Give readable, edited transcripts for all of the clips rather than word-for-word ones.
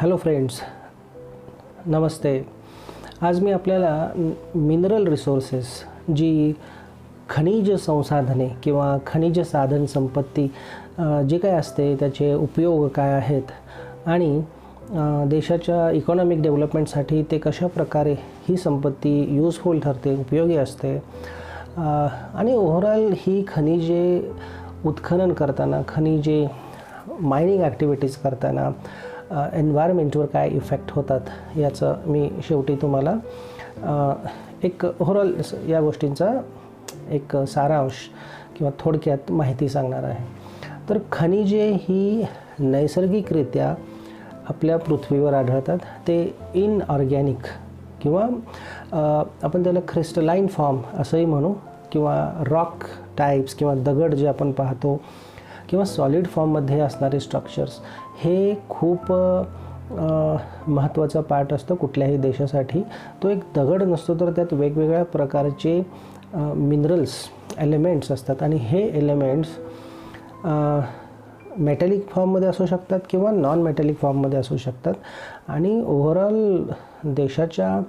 Hello friends, नमस्ते. आज मी आपल्याला mineral resources जी खनिज संसाधने किंवा खनिज साधन संपत्ती जे काय असते त्याचे उपयोग काय आहेत आणि देशाच्या इकॉनॉमिक डेव्हलपमेंटसाठी ते कशा प्रकारे ही संपत्ती यूजफुल ठरते, उपयोगी असते आणि ओव्हरऑल ही खनिजे उत्खनन करताना, खनिजे मायनिंग ॲक्टिव्हिटीज करताना एन्व्हायरमेंटवर काय इफेक्ट होतात याचं मी शेवटी तुम्हाला एक ओव्हरऑल या गोष्टींचा एक सारांश किंवा थोडक्यात माहिती सांगणार आहे. तर खनिजे ही नैसर्गिकरित्या आपल्या पृथ्वीवर आढळतात. ते इनऑर्गॅनिक किंवा आपण त्याला क्रिस्टलाइन फॉर्म असंही म्हणू किंवा रॉक टाईप्स किंवा दगड जे आपण पाहतो किंवा सॉलिड फॉर्ममध्ये असणारे स्ट्रक्चर्स हे खूप महत्त्वाचा पार्ट असतो कुठल्याही देशासाठी. तो एक दगड नसतो तर त्यात वेगवेगळ्या प्रकारचे मिनरल्स एलिमेंट्स असतात आणि हे एलिमेंट्स मेटॅलिक फॉर्ममध्ये असू शकतात किंवा नॉन मेटॅलिक फॉर्ममध्ये असू शकतात आणि ओव्हरऑल देशाच्या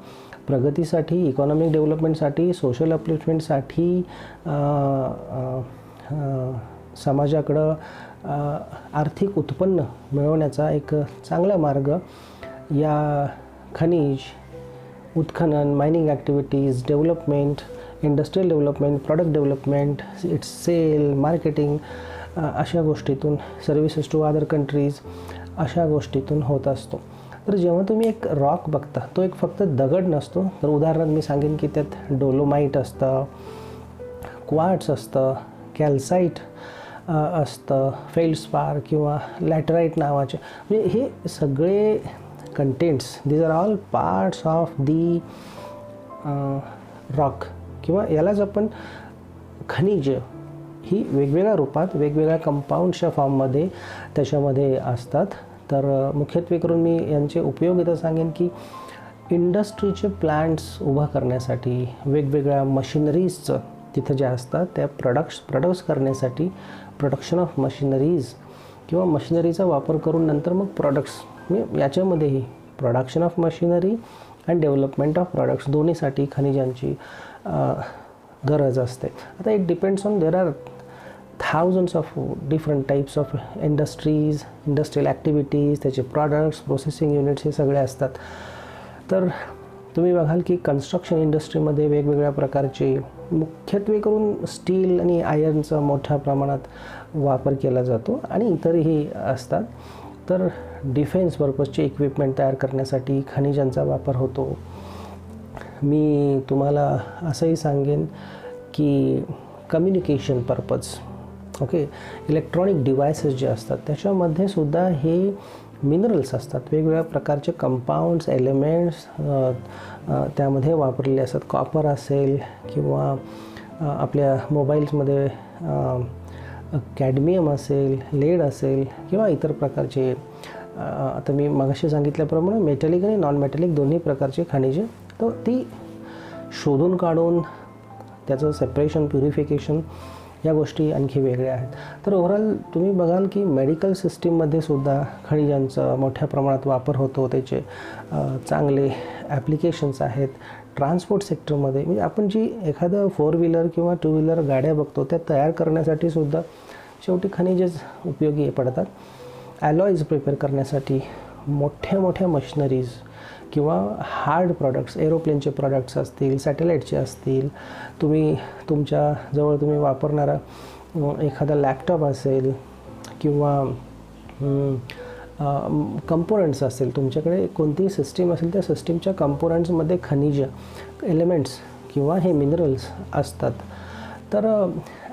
प्रगतीसाठी, इकॉनॉमिक डेव्हलपमेंटसाठी, सोशल अपलिफ्टमेंटसाठी, समाजाकडं आर्थिक उत्पन्न मिळवण्याचा एक चांगला मार्ग या खनिज उत्खनन, mining activities, development, industrial development, product development, its sale, marketing अशा गोष्टीतून, सर्व्हिसेस टू अदर कंट्रीज अशा गोष्टीतून होत असतो. तर जेव्हा तुम्ही एक रॉक बघता तो एक फक्त दगड नसतो. तर उदाहरणार्थ मी सांगेन की त्यात डोलोमाईट असतं, क्वार्ट्स असतं, कॅल्साईट असतं, फेल्डस्पार किंवा लॅटराईट नावाचे, म्हणजे हे सगळे contents these are all parts of the rock किंवा यालाच आपण खनिज ही वेगवेगळ्या रूपात, वेगवेगळ्या कंपाऊंड्सच्या फॉर्ममध्ये त्याच्यामध्ये असतात. तर मुख्यत्वे करून मी यांचे उपयोग इथं सांगेन की इंडस्ट्रीचे प्लांट्स उभा करण्यासाठी, वेगवेगळ्या मशिनरीजचं तिथं ज्या असतात त्या प्रोडक्ट्स करण्यासाठी, प्रोडक्शन ऑफ मशिनरीज किंवा मशिनरीचा वापर करून नंतर मग प्रोडक्ट्स, याच्यामध्येही production of machinery and development of products दोन्हीसाठी खनिजांची गरज असते. आता it depends on there are thousands of different types of industries, industrial activities, त्याचे प्रॉडक्ट्स, प्रोसेसिंग युनिट्स हे सगळे असतात. तर तुम्ही बघाल की कन्स्ट्रक्शन इंडस्ट्रीमध्ये वेगवेगळ्या प्रकारचे मुख्यत्वे करून स्टील आणि आयर्नचा मोठ्या प्रमाणात वापर केला जातो आणि इतरही असतात. तर डिफेन्स पर्पजचे इक्विपमेंट तयार करण्यासाठी खनिजांचा वापर होतो. मी तुम्हाला असंही सांगेन की communication purpose, okay, electronic devices जे असतात त्याच्यामध्ये सुद्धा हे मिनरल्स असतात. वेगवेगळ्या प्रकारचे कंपाऊंड्स, एलिमेंट्स त्यामध्ये वापरलेले असतात. कॉपर असेल किंवा आपल्या मोबाईल्समध्ये कॅडमियम असेल, लेड असेल किंवा इतर प्रकारचे, आता मी मगाशी सांगितल्याप्रमाणे मेटॅलिक आणि नॉन मेटॅलिक दोन्ही प्रकारचे खनिजे, तर ती शोधून काढून त्याचं सेपरेशन, प्युरिफिकेशन या गोष्टी आणखी वेगळ्या आहेत. तर ओव्हरऑल तुम्ही बघाल की मेडिकल सिस्टीममध्ये सुद्धा खनिजांचा मोठ्या प्रमाणात वापर होतो. त्याचे चांगले ॲप्लिकेशन्स आहेत. ट्रान्सपोर्ट सेक्टरमध्ये, म्हणजे आपण जी एखादं 4 व्हीलर किंवा 2 व्हीलर गाड्या बघतो त्या तयार करण्यासाठी सुद्धा शेवटी खनिजेच उपयोगी पडतात. ॲलॉईज प्रिपेअर करण्यासाठी मोठ्या मोठ्या मशिनरीज किंवा हार्ड प्रॉडक्ट्स, एरोप्लेनचे प्रॉडक्ट्स असतील, सॅटेलाईटचे असतील, तुमच्याजवळ तुम्ही वापरणारा एखादा लॅपटॉप असेल किंवा कंपोनंट्स असेल, तुमच्याकडे कोणतीही सिस्टीम असेल त्या सिस्टीमच्या कंपोनंट्समध्ये खनिज एलिमेंट्स किंवा हे मिनरल्स असतात. तर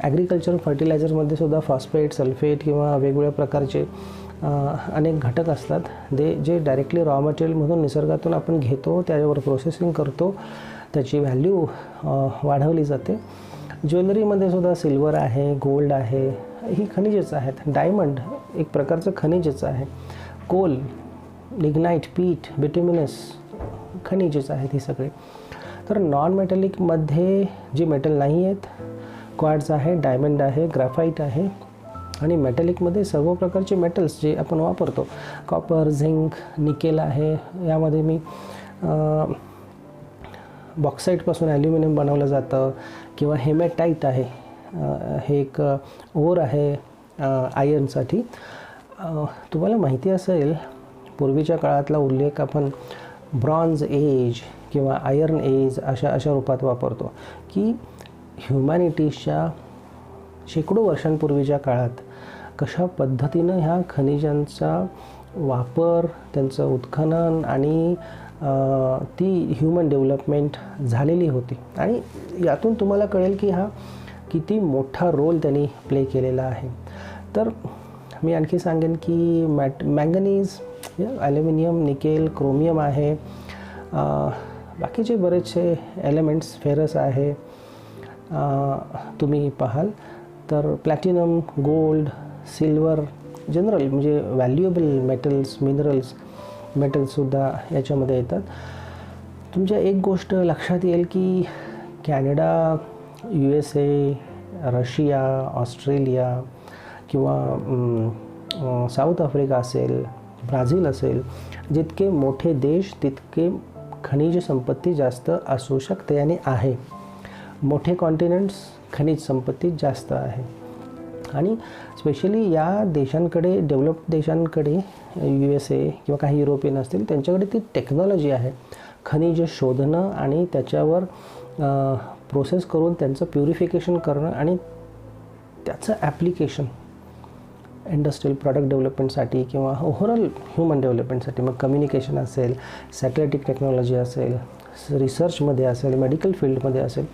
ॲग्रिकल्चर फर्टिलायझरमध्ये सुद्धा फॉस्फेट, सल्फेट किंवा वेगवेगळ्या प्रकारचे अनेक घटक असतात जे डायरेक्टली रॉ मटेरियलमधून निसर्गातून आपण घेतो, त्याच्यावर प्रोसेसिंग करतो, त्याची व्हॅल्यू वाढवली जाते. ज्वेलरीमध्ये सुद्धा सिल्वर आहे, गोल्ड आहे, ही खनिजेच आहेत. डायमंड एक प्रकारचं खनिजच आहे. कोल, लिग्नाईट, पीठ, बिट्युमिनस खनिजेच आहेत ही सगळे. तर नॉन मेटॅलिकमध्ये जे मेटल नाही आहेत, क्वार्ट्ज आहे, डायमंड आहे, ग्राफाईट आहे, आणि मेटॅलिकमध्ये सर्व प्रकारचे मेटल्स जे आपण वापरतो, कॉपर, झिंक, निकेल आहे. यामध्ये मी बॉक्साईटपासून ॲल्युमिनियम बनवलं जातं, किंवा हेमॅटाईट आहे, हे एक ओर आहे आयर्नसाठी. तुम्हाला माहिती असेल पूर्वीच्या काळातला उल्लेख आपण ब्रॉन्झ एज किंवा आयर्न एज अशा रूपात वापरतो, की ह्युमॅनिटीच्या शेकडो वर्षांपूर्वीच्या काळात कशा पद्धतीनं ह्या खनिजांचा वापर, त्यांचं उत्खनन आणि ती ह्युमन डेव्हलपमेंट झालेली होती. आणि यातून तुम्हाला कळेल की हा किती मोठा रोल त्यांनी प्ले केलेला आहे. तर मी आणखी सांगेन की मॅंगनीज, ॲल्युमिनियम, निकेल, क्रोमियम आहे, बाकीचे बरेचसे एलिमेंट्स, फेरस आहे, तुम्ही पाहाल तर प्लॅटिनम, गोल्ड, सिल्वर, जनरल म्हणजे व्हॅल्युएबल मेटल्स, मेटल्ससुद्धा याच्यामध्ये येतात. तुमच्या एक गोष्ट लक्षात येईल की कॅनडा, USA, रशिया, ऑस्ट्रेलिया किंवा साऊथ आफ्रिका असेल, ब्राझील असेल, जितके मोठे देश तितके खनिज संपत्ती जास्त असू शकते आणि आहे. मोठे कॉन्टिनेंट्स, खनिज संपत्ती जास्त आहे. आणि स्पेशली या देशांकडे, डेव्हलप्ड देशांकडे, USA किंवा काही युरोपियन असतील, त्यांच्याकडे ती टेक्नॉलॉजी आहे खनिज शोधणं आणि त्याच्यावर प्रोसेस करून त्यांचं प्युरिफिकेशन करणं आणि त्याचं ॲप्लिकेशन इंडस्ट्रियल प्रॉडक्ट डेव्हलपमेंटसाठी किंवा ओव्हरऑल ह्युमन डेव्हलपमेंटसाठी. मग कम्युनिकेशन असेल, सॅटेलाइटिक टेक्नॉलॉजी असेल, रिसर्चमध्ये असेल, मेडिकल फील्डमध्ये असेल,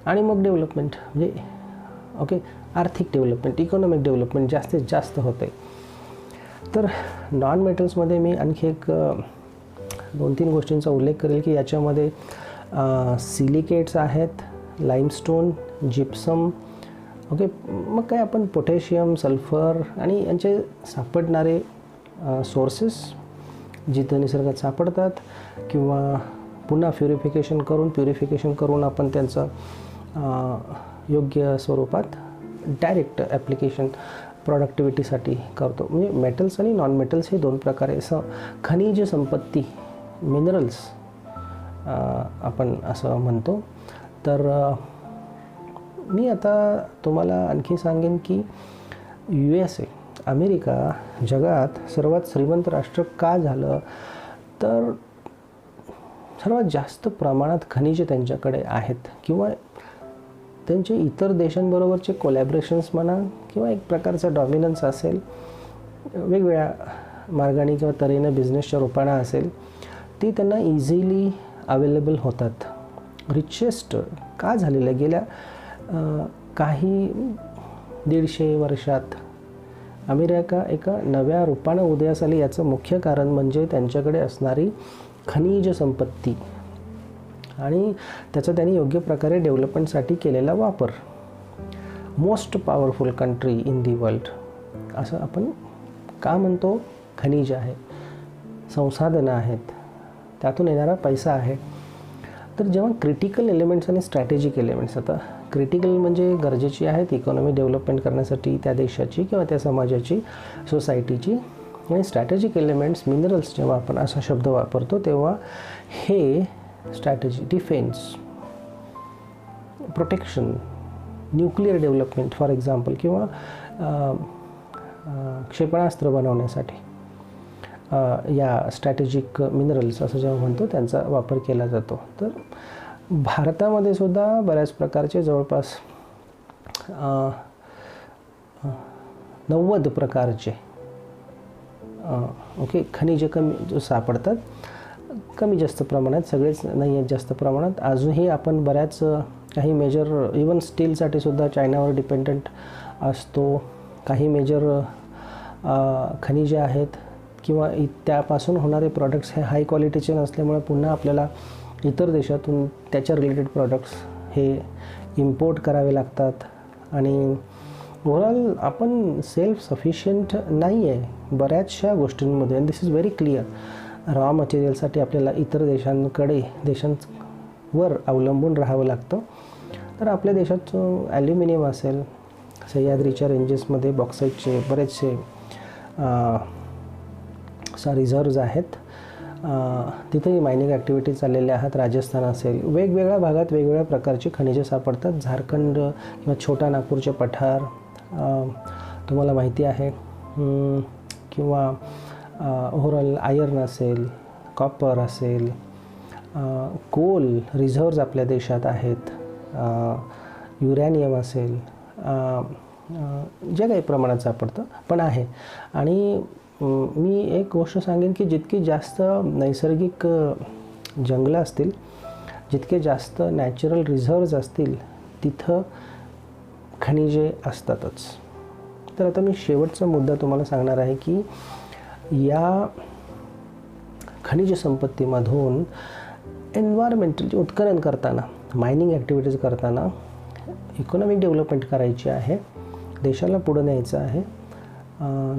आणि मग डेव्हलपमेंट म्हणजे आर्थिक डेव्हलपमेंट, इकॉनॉमिक डेव्हलपमेंट जास्तीत जास्त होते. तर नॉन मेटल्समध्ये मी आणखी एक 2-3 गोष्टींचा उल्लेख करेल की याच्यामध्ये सिलिकेट्स आहेत, लाईमस्टोन, जिप्सम, मग काय आपण पोटॅशियम, सल्फर आणि यांचे सापडणारे सोर्सेस जिथं निसर्गात सापडतात, किंवा पुन्हा प्युरिफिकेशन करून आपण त्यांचं योग्य स्वरूपात डायरेक्ट ॲप्लिकेशन प्रॉडक्टिव्हिटीसाठी करतो. म्हणजे मेटल्स आणि नॉन मेटल्स हे 2 प्रकारे खनिज संपत्ती, मिनरल्स आपण असं म्हणतो. तर मी आता तुम्हाला आणखी सांगेन की USA, अमेरिका जगात सर्वात श्रीमंत राष्ट्र का झालं, तर सर्वात जास्त प्रमाणात खनिजे त्यांच्याकडे आहेत, किंवा त्यांचे इतर देशांबरोबरचे कोलॅबरेशन्स म्हणा, किंवा एक प्रकारचा डॉमिनन्स असेल, वेगवेगळ्या मार्गाने किंवा तऱ्हेनं बिझनेसच्या रूपानं असेल, ती त्यांना इझिली अवेलेबल होतात. रिचेस्ट का झालेलं गेल्या काही 150 वर्षात अमेरिका एका नव्या रूपानं उदयास आली. याचं मुख्य कारण म्हणजे त्यांच्याकडे असणारी खनिज संपत्ती आणि त्याचा त्यांनी योग्य प्रकारे डेव्हलपमेंटसाठी केलेला वापर. Most powerful country in the world असं आपण का म्हणतो? खनिज आहे, संसाधनं आहेत, त्यातून येणारा पैसा आहे. तर जेव्हा क्रिटिकल एलिमेंट्स आणि स्ट्रॅटेजिक एलिमेंट्स, आता क्रिटिकल म्हणजे गरजेची आहेत इकॉनॉमी डेव्हलपमेंट करण्यासाठी त्या देशाची किंवा त्या समाजाची, सोसायटीची, आणि स्ट्रॅटेजिक एलिमेंट्स, मिनरल्स जेव्हा आपण असा शब्द वापरतो तेव्हा हे strategy, defence, protection, nuclear development for example, किंवा क्षेपणास्त्र बनवण्यासाठी या स्ट्रॅटेजिक मिनरल्स असं जेव्हा म्हणतो त्यांचा वापर केला जातो. तर भारतामध्ये सुद्धा बऱ्याच प्रकारचे जवळपास 90 प्रकारचे खनिजे जो सापडतात, कमी जास्त प्रमाणात, सगळेच नाही आहेत जास्त प्रमाणात. अजूनही आपण बऱ्याच काही मेजर, इवन स्टीलसाठी सुद्धा चायनावर डिपेंडंट असतो. काही मेजर खनिजे आहेत किंवा त्यापासून होणारे प्रॉडक्ट्स हे हाय क्वालिटीचे नसल्यामुळे पुन्हा आपल्याला इतर देशातून त्याच्या रिलेटेड प्रॉडक्ट्स हे इम्पोर्ट करावे लागतात. आणि ओव्हरऑल आपण सेल्फ सफिशियंट नाही आहे बऱ्याचशा गोष्टींमध्ये. And this is very clear. Raw मटेरियलसाठी आपल्याला इतर देशांवर अवलंबून राहावं लागतं. तर आपल्या देशात ॲल्युमिनियम असेल, सह्याद्रीच्या रेंजेसमध्ये बॉक्साईटचे बरेचसे रिझर्व्ज आहेत. तिथेही मायनिंग ॲक्टिव्हिटीज चाललेल्या आहेत. राजस्थान असेल, वेगवेगळ्या भागात वेगवेगळ्या प्रकारची खनिजे सापडतात. झारखंड किंवा छोटा नागपूरचे पठार तुम्हाला माहिती आहे, किंवा ओव्हरऑल आयर्न असेल, कॉपर असेल, कोल रिझर्व्ज आपल्या देशात आहेत, युरॅनियम असेल, जे काही प्रमाणात सापडतं पण आहे. आणि मी एक गोष्ट सांगेन की जितकी जास्त नैसर्गिक जंगलं असतील, जितके जास्त नॅचरल रिझर्व्ज असतील, तिथं खनिजे असतातच. तर आता मी शेवटचा मुद्दा तुम्हाला सांगणार आहे की या खनिज संपत्तीमधून एन्व्हायरमेंटल उत्खनन करताना, मायनिंग ॲक्टिव्हिटीज करताना इकॉनॉमिक डेव्हलपमेंट करायची आहे, देशाला पुढं न्यायचं आहे,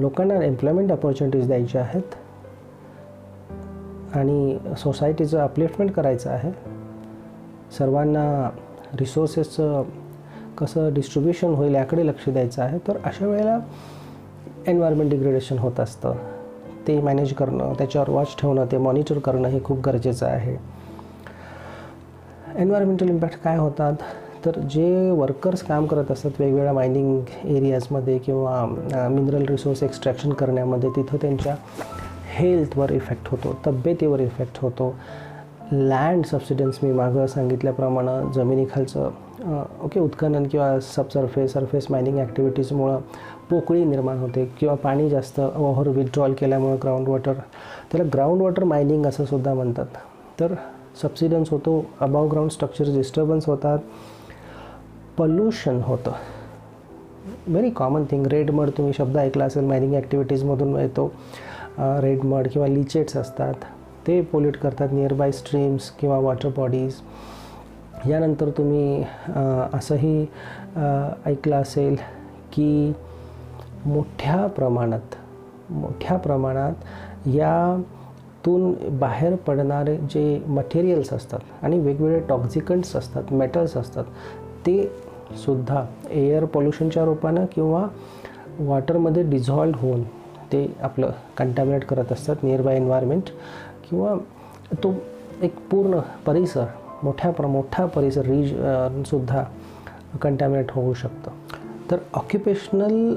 लोकांना एम्प्लॉयमेंट अपॉर्च्युनिटीज द्यायच्या आहेत आणि सोसायटीचं अपलिफ्टमेंट करायचं आहे. सर्वांना रिसोर्सेसचं कसं डिस्ट्रीब्युशन होईल याकडे लक्ष द्यायचं आहे. तर अशा वेळेला एन्व्हायरमेंट डिग्रेडेशन होत असतं. ते मॅनेज करणं, त्याच्यावर वॉच ठेवणं, ते मॉनिटर करणं हे खूप गरजेचं आहे. एन्व्हायरमेंटल इम्पॅक्ट काय होतात, तर जे वर्कर्स काम करत असतात वेगवेगळ्या मायनिंग एरियाजमध्ये किंवा मिनरल रिसोर्स एक्स्ट्रॅक्शन करण्यामध्ये, तिथं त्यांच्या हेल्थवर इफेक्ट होतो, तब्येतीवर इफेक्ट होतो. लँड सबसिडन्स मी मागं सांगितल्याप्रमाणे जमिनीखालचं उत्खनन किंवा सरफेस मायनिंग ॲक्टिव्हिटीजमुळं पोकळी निर्माण होते किंवा पाणी जास्त ओव्हर विथड्रॉल केल्यामुळं ग्राउंड वॉटर, त्याला ग्राउंड वॉटर मायनिंग असं सुद्धा म्हणतात. तर सबसिडन्स होतो, अबाव ग्राउंड स्ट्रक्चर्स डिस्टर्बन्स होतात, पॉल्युशन होतं. Very common thing. Red mud तुम्ही शब्द ऐकला असेल, मायनिंग ॲक्टिव्हिटीजमधून येतो. रेड मड किंवा लिचेट्स असतात, ते पोल्यूट करतात नियरबाय स्ट्रीम्स किंवा वॉटर बॉडीज. यानंतर तुम्ही असंही ऐकलं असेल की मोठ्या प्रमाणात यातून बाहेर पडणारे जे मटेरियल्स असतात आणि वेगवेगळे टॉक्झिकंट्स असतात, मेटल्स असतात, ते सुद्धा एअर पोल्युशनच्या रूपानं किंवा वॉटरमध्ये डिझॉल्व्ड होऊन ते आपलं कंटॅमिनेट करत असतात नियरबाय एन्व्हायरमेंट, किंवा तो एक पूर्ण परिसर, मोठा परिसर सुद्धा कंटॅमिनेट होऊ शकतं. तर ऑक्युपेशनल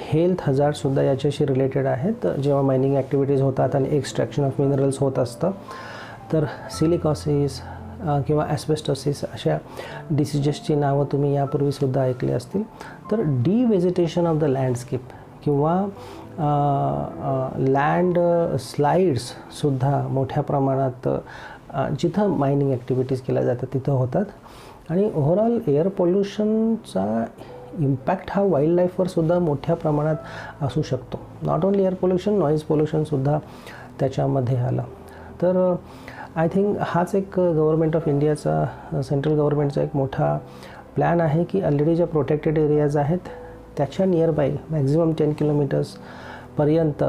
हेल्थ हजार्डसुद्धा याच्याशी रिलेटेड आहेत. जेव्हा मायनिंग ॲक्टिव्हिटीज होतात आणि एक्स्ट्रॅक्शन ऑफ मिनरल्स होत असतं, तर सिलिकॉसिस किंवा ॲस्बेस्टोसिस अशा डिसीजेसची नावं तुम्ही यापूर्वीसुद्धा ऐकली असतील. तर डिव्हेजिटेशन ऑफ द लँडस्केप किंवा लँड स्लाईड्ससुद्धा मोठ्या प्रमाणात जिथं मायनिंग ॲक्टिव्हिटीज केल्या जातात तिथं होतात. आणि ओव्हरऑल एअर पोल्युशनचा इम्पॅक्ट हा वाईल्ड लाईफवर सुद्धा मोठ्या प्रमाणात असू शकतो. नॉट ओन्ली एअर पोल्युशन, नॉईज पोल्युशनसुद्धा त्याच्यामध्ये आलं. तर आय थिंक हाच एक गव्हर्नमेंट ऑफ इंडियाचा, सेंट्रल गव्हर्नमेंटचा एक मोठा प्लॅन आहे की ऑलरेडी ज्या प्रोटेक्टेड एरियाज आहेत त्याच्या नियरबाय मॅक्झिमम 10 किलोमीटर्सपर्यंत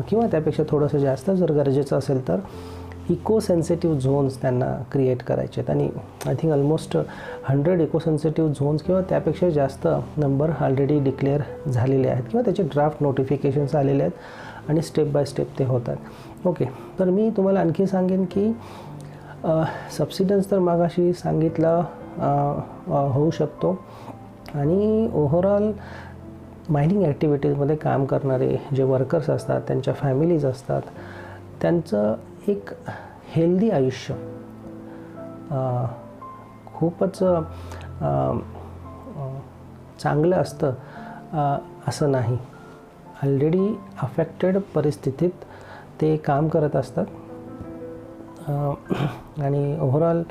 किंवा त्यापेक्षा थोडंसं जास्त जर गरजेचं असेल तर इको सेन्सिटिव्ह झोन्स त्यांना क्रिएट करायचे आहेत. आणि I think almost 100 eco sensitive zones किंवा त्यापेक्षा जास्त नंबर ऑलरेडी डिक्लेअर झालेले आहेत किंवा त्याचे ड्राफ्ट नोटिफिकेशन्स आलेले आहेत आणि स्टेप बाय स्टेप ते होतात. ओके, तर मी तुम्हाला आणखी सांगेन की सबसिडन्स तर मागाशी सांगितलं होऊ शकतो. आणि ओव्हरऑल मायनिंग ॲक्टिव्हिटीजमध्ये काम करणारे जे वर्कर्स असतात, त्यांच्या फॅमिलीज असतात, त्यांचं एक हेल्दी आयुष्य खूपच चांगलं असतं असं नाही. ऑलरेडी अफेक्टेड परिस्थितीत ते काम करत असतात आणि ओव्हरऑल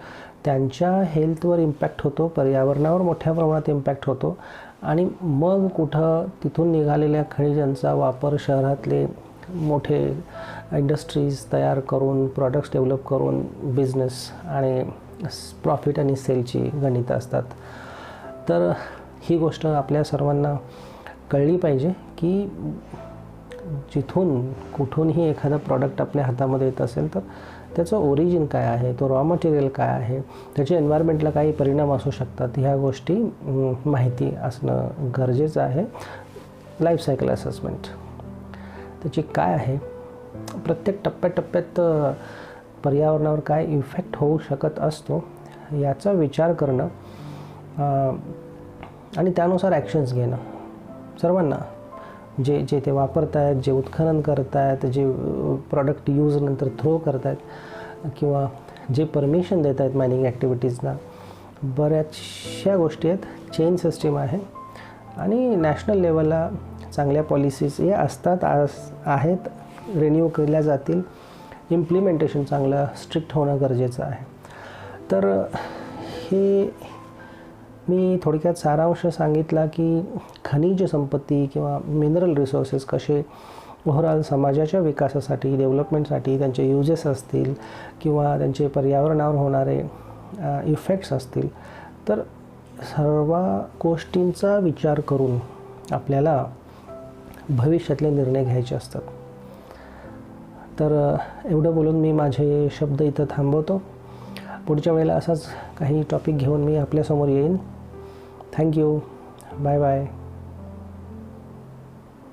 त्यांच्या हेल्थवर इम्पॅक्ट होतो, पर्यावरणावर मोठ्या प्रमाणात इम्पॅक्ट होतो. आणि मग कुठं तिथून निघालेल्या खनिजांचा वापर शहरातले मोठे इंडस्ट्रीज तयार करून, प्रॉडक्ट्स डेव्हलप करून बिझनेस आणि प्रॉफिट आणि सेलची गणितं असतात. तर ही गोष्ट आपल्या सर्वांना कळली पाहिजे की जिथून कुठूनही एखादा प्रॉडक्ट आपल्या हातामध्ये येत असेल तर त्याचं ओरिजिन काय आहे, तो रॉ मटेरियल काय आहे, त्याचे एन्व्हायरमेंटला काही परिणाम असू शकतात, ह्या गोष्टी माहिती असणं गरजेचं आहे. लाईफ सायकल असेसमेंट त्याची काय आहे, प्रत्येक टप्प्याटप्प्यात पर्यावरणावर काय इफेक्ट होऊ शकत असतो याचा विचार करणं आणि त्यानुसार ॲक्शन्स घेणं. सर्वांना जे ते वापरत आहेत, जे उत्खनन करत आहेत, जे प्रॉडक्ट यूज नंतर थ्रो करत आहेत किंवा जे परमिशन देत आहेत मायनिंग ॲक्टिव्हिटीजना, बऱ्याचशा गोष्टी आहेत. चेन सिस्टीम आहे आणि नॅशनल लेवलला चांगल्या पॉलिसीज या असतात, आहेत, रिन्यू केल्या जातील. इम्प्लिमेंटेशन चांगलं स्ट्रिक्ट होणं गरजेचं आहे. तर हे मी थोडक्यात सारांश सांगितला की खनिज संपत्ती किंवा मिनरल रिसोर्सेस कसे ओव्हरऑल समाजाच्या विकासासाठी, डेव्हलपमेंटसाठी त्यांचे युजेस असतील किंवा त्यांचे पर्यावरणावर होणारे इफेक्ट्स असतील, तर सर्व गोष्टींचा विचार करून आपल्याला भविष्यातले निर्णय घ्यायचे असतात. तर एवढं बोलून मी माझे शब्द इथं थांबवतो. पुढच्या वेळेला असाच काही टॉपिक घेऊन मी आपल्यासमोर येईन. थँक्यू. Bye bye.